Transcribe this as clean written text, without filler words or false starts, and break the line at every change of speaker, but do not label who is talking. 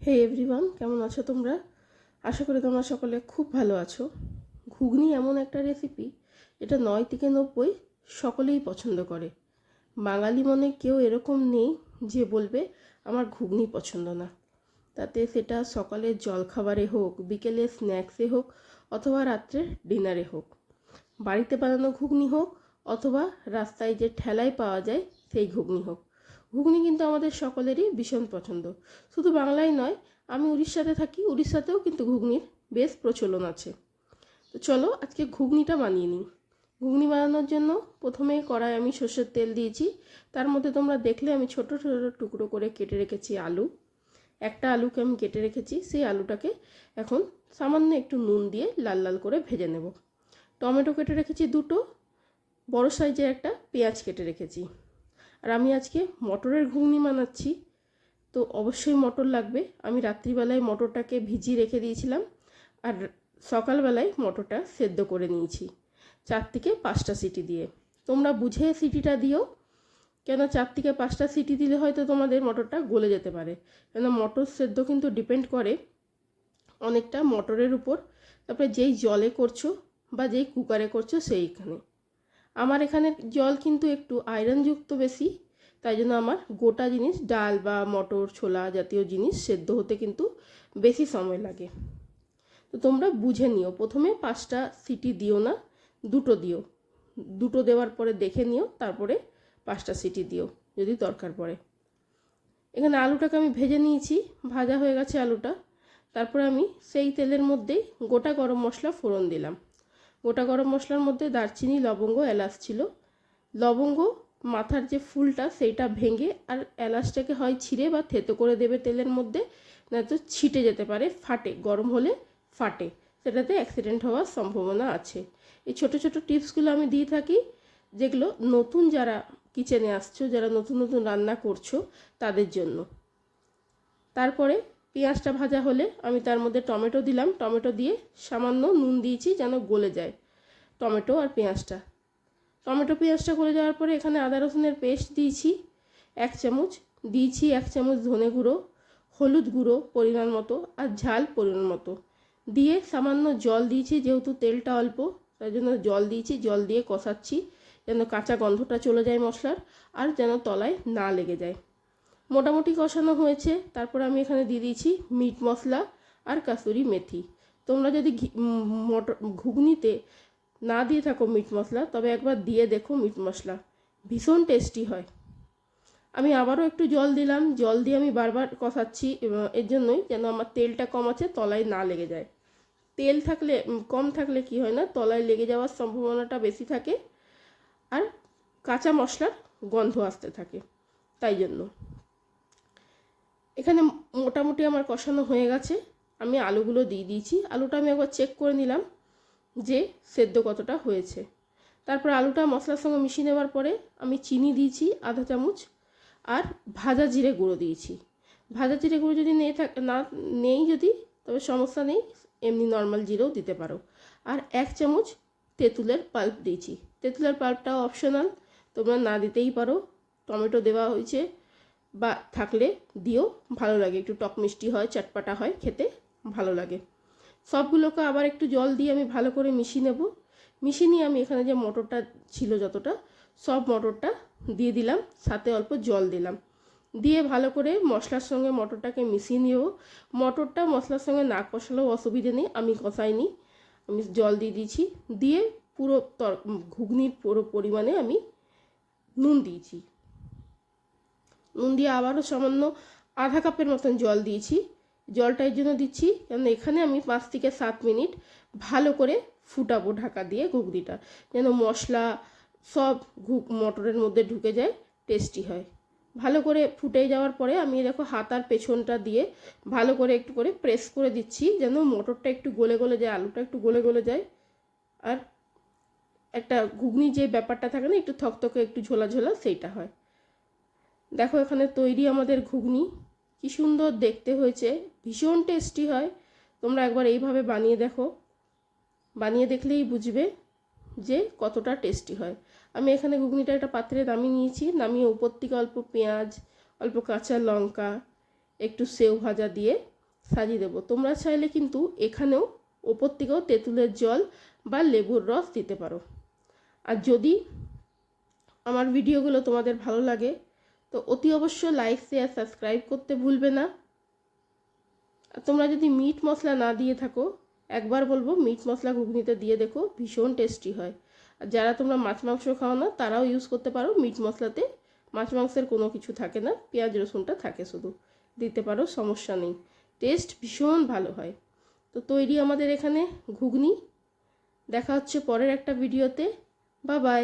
হে everyone, কেমন আছো তোমরা? আশা করি তোমরা সকলে খুব ভালো আছো। ঘুগনি এমন একটা রেসিপি এটা 9 থেকে 90 সকলেই পছন্দ করে। বাঙালি মনে কেউ এরকম নেই যে বলবে আমার ঘুগনি পছন্দ না। তাতে সেটা সকালের জলখাবারে হোক, বিকেলে স্ন্যাক্সে হোক, অথবা রাত্রের ডিনারে হোক। বাড়িতে বানানো ঘুগনি হোক অথবা রাস্তায় যে ঠেলায় পাওয়া যায় সেই ঘুগনি হোক, ঘুগনি কিন্তু আমাদের সকলেরই ভীষণ পছন্দ। শুধু বাংলায় নয়, আমি উড়িষ্যাতে থাকি, উড়িষ্যাতেও কিন্তু ঘুগনির বেশ প্রচলন আছে। তো চলো আজকে ঘুগনিটা বানিয়ে নিই। ঘুগনি বানানোর জন্য প্রথমে কড়াই আমি সর্ষের তেল দিয়েছি। তার মধ্যে তোমরা দেখলে আমি ছোট ছোট টুকরো করে কেটে রেখেছি আলু। একটা আলুকে আমি কেটে রেখেছি, সেই আলুটাকে এখন সামান্য একটু নুন দিয়ে লাল লাল করে ভেজে নেব। টমেটো কেটে রেখেছি দুটো, বড় সাইজের একটা পেঁয়াজ কেটে রেখেছি। আর আমি আজকে মটরের ঘুগনি বানাচ্ছি, তো অবশ্যই মটর লাগবে। আমি রাত্রিবেলায় মটরটাকে ভিজিয়ে রেখে দিয়েছিলাম, আর সকালবেলায় মটরটা সেদ্ধ করে নিয়েছি 4 থেকে 5টা সিটি দিয়ে। তোমরা বুঝে সিটিটা দিও, কেন 4 থেকে 5টা সিটি দিলে হয়তো তোমাদের মটরটা গলে যেতে পারে। কেন মটর সেদ্ধ কিন্তু ডিপেন্ড করে অনেকটা মটরের উপর, তারপরে যেই জলে করছো বা যেই কুকারে করছো সেইখানে। আমার এখানে জল কিন্তু একটু আয়রনযুক্ত বেশি, তাই জন্য আমার গোটা জিনিস, ডাল বা মটর ছোলা জাতীয় জিনিস সেদ্ধ হতে কিন্তু বেশি সময় লাগে। তো তোমরা বুঝে নিও, প্রথমে 5টা সিটি দিও না, দুটো দিও। দুটো দেওয়ার পরে দেখে নিও, তারপরে 5টা সিটি দিও যদি দরকার পড়ে। এখানে আলুটাকে আমি ভেজে নিয়েছি, ভাজা হয়ে গেছে আলুটা। তারপরে আমি সেই তেলের মধ্যেই গোটা গরম মশলা ফোড়ন দিলাম। গোটা গরম মশলার মধ্যে দারচিনি, লবঙ্গ, এলাচ ছিল। লবঙ্গ মাথার যে ফুলটা সেইটা ভেঙে, আর এলাচটাকে হয় ছিঁড়ে বা থেতো করে দেবে তেলের মধ্যে, নয়তো ছিটে যেতে পারে, ফাটে, গরম হলে ফাটে, সেটাতে অ্যাক্সিডেন্ট হওয়ার সম্ভাবনা আছে। এই ছোট ছোট টিপসগুলো আমি দিয়ে থাকি, যেগুলো নতুন যারা কিচেনে আসছো, যারা নতুন নতুন রান্না করছো তাদের জন্য। তারপরে পেঁয়াজটা ভাজা হলে আমি তার মধ্যে টমেটো দিলাম। টমেটো দিয়ে সামান্য নুন দিয়েছি যেন গলে যায় টমেটো আর পেঁয়াজটা। টমেটো পেঁয়াজটা গলে যাওয়ার পরে এখানে আদা রসুনের পেস্ট দিয়েছি 1 চামচ, দিয়েছি 1 চামচ ধনে গুঁড়ো, হলুদ গুঁড়ো পরিমাণ মতো, আর ঝাল পরিমাণ মতো দিয়ে সামান্য জল দিয়েছি, যেহেতু তেলটা অল্প তাই জন্য জল দিয়েছি। জল দিয়ে কষাচ্ছি যেন কাঁচা গন্ধটা চলে যায় মশলার, আর যেন তলায় না লেগে যায়। মোটামুটি কষানো হয়েছে। তারপর আমি এখানে দিয়ে দিয়েছি মিট মশলা আর কাসুরি মেথি। তোমরা যদি মটর ঘুগনিতে না দিয়ে থাকো মিট মশলা, তবে একবার দিয়ে দেখো, মিট মশলা ভীষণ টেস্টি হয়। আমি আবারও একটু জল দিলাম, জল দিয়ে আমি বারবার কষাচ্ছি এর জন্যই যেন আমার তেলটা কম আছে, তলায় না লেগে যায়। তেল থাকলে কম থাকলে কি হয় না, তলায় লেগে যাওয়ার সম্ভাবনাটা বেশি থাকে, আর কাঁচা মশলার গন্ধ আসতে থাকে, তাই জন্য। এখানে মোটামুটি আমার কষানো হয়ে গেছে। আমি আলুগুলো দিয়ে দিয়েছি। আলুটা আমি একবার চেক করে নিলাম যে সেদ্ধ কতটা হয়েছে। তারপর আলুটা মশলার সঙ্গে মিশিয়ে নেওয়ার পরে আমি চিনি দিয়েছি আধা চামচ, আর ভাজা জিরে গুঁড়ো দিয়েছি। ভাজা জিরে গুঁড়ো যদি নেই যদি, তবে সমস্যা নেই, এমনি নর্মাল জিরেও দিতে পারো। আর 1 চামচ তেঁতুলের পাল্প দিয়েছি। তেঁতুলের পাল্পটাও অপশনাল, তোমরা না দিতেই পারো। টমেটো দেওয়া হয়েছে বা থাকলে দিও, ভালো লাগে, একটু টক মিষ্টি হয়, চটপাটা হয়, খেতে ভালো লাগে। সবগুলোকে আবার একটু জল দিয়ে আমি ভালো করে মিশিয়ে নেব। মিশিয়ে নিয়ে আমি এখানে যে মটরটা ছিল যতটা, সব মটরটা দিয়ে দিলাম, সাথে অল্প জল দিলাম। দিয়ে ভালো করে মশলার সঙ্গে মটরটাকে মিশিয়ে নিও। মটরটা মশলার সঙ্গে না কষালেও অসুবিধে নেই, আমি কষাইনি, আমি জল দিয়ে দিয়েছি। দিয়ে পুরো ঘুগনির পুরো পরিমাণে আমি নুন দিয়েছি। নুন দিয়ে আবারও সামান্য আধা কাপের মতন জল দিয়েছি। জলটা এর জন্য দিচ্ছি কারণ এখানে আমি 5 থেকে 7 মিনিট ভালো করে ফুটাবো ঢাকা দিয়ে ঘুগনিটা, যেন মশলা সব মটরের মধ্যে ঢুকে যায়, টেস্টি হয়। ভালো করে ফুটে যাওয়ার পরে আমি দেখো হাতার পেছনটা দিয়ে ভালো করে একটু করে প্রেস করে দিচ্ছি, যেন মটরটা একটু গলে গলে যায়, আলুটা একটু গলে গলে যায়, আর একটা ঘুগনি যে ব্যাপারটা থাকে না, একটু থকথকে একটু ঝোলা ঝোলা, সেইটা হয়। দেখো এখানে তৈরি আমাদের ঘুগনি, কি সুন্দর দেখতে হয়েছে, ভীষণ টেস্টি হয়। তোমরা একবার এইভাবে বানিয়ে দেখো, বানিয়ে দেখলেই বুঝবে যে কতটা টেস্টি হয়। আমি এখানে ঘুগনিটা একটা পাত্রে নামিয়ে নিয়েছি। নামিয়ে উপর থেকে অল্প পেঁয়াজ, অল্প কাঁচা লঙ্কা একটু সেও ভাজা দিয়ে সাজিয়ে দেবো। তোমরা চাইলে কিন্তু এখানেও ওপর থেকেও তেঁতুলের জল বা লেবুর রস দিতে পারো। আর যদি আমার ভিডিওগুলো তোমাদের ভালো লাগে তো অতি অবশ্যই লাইক শেয়ার সাবস্ক্রাইব করতে ভুলবে না। আর তোমরা যদি মিট মশলা না দিয়ে থাকো, একবার বলবো মিট মশলা ঘুগনিতে দিয়ে দেখো, ভীষণ টেস্টি হয়। আর যারা তোমরা মাছ মাংস খাও না তারাও ইউজ করতে পারো। মিট মশলাতে মাছ মাংসের কোনো কিছু থাকে না, পেঁয়াজ রসুনটা থাকে শুধু, দিতে পারো, সমস্যা নেই, টেস্ট ভীষণ ভালো হয়। তো তৈরি আমাদের এখানে ঘুগনি। দেখা হচ্ছে পরের একটা ভিডিওতে। Bye bye.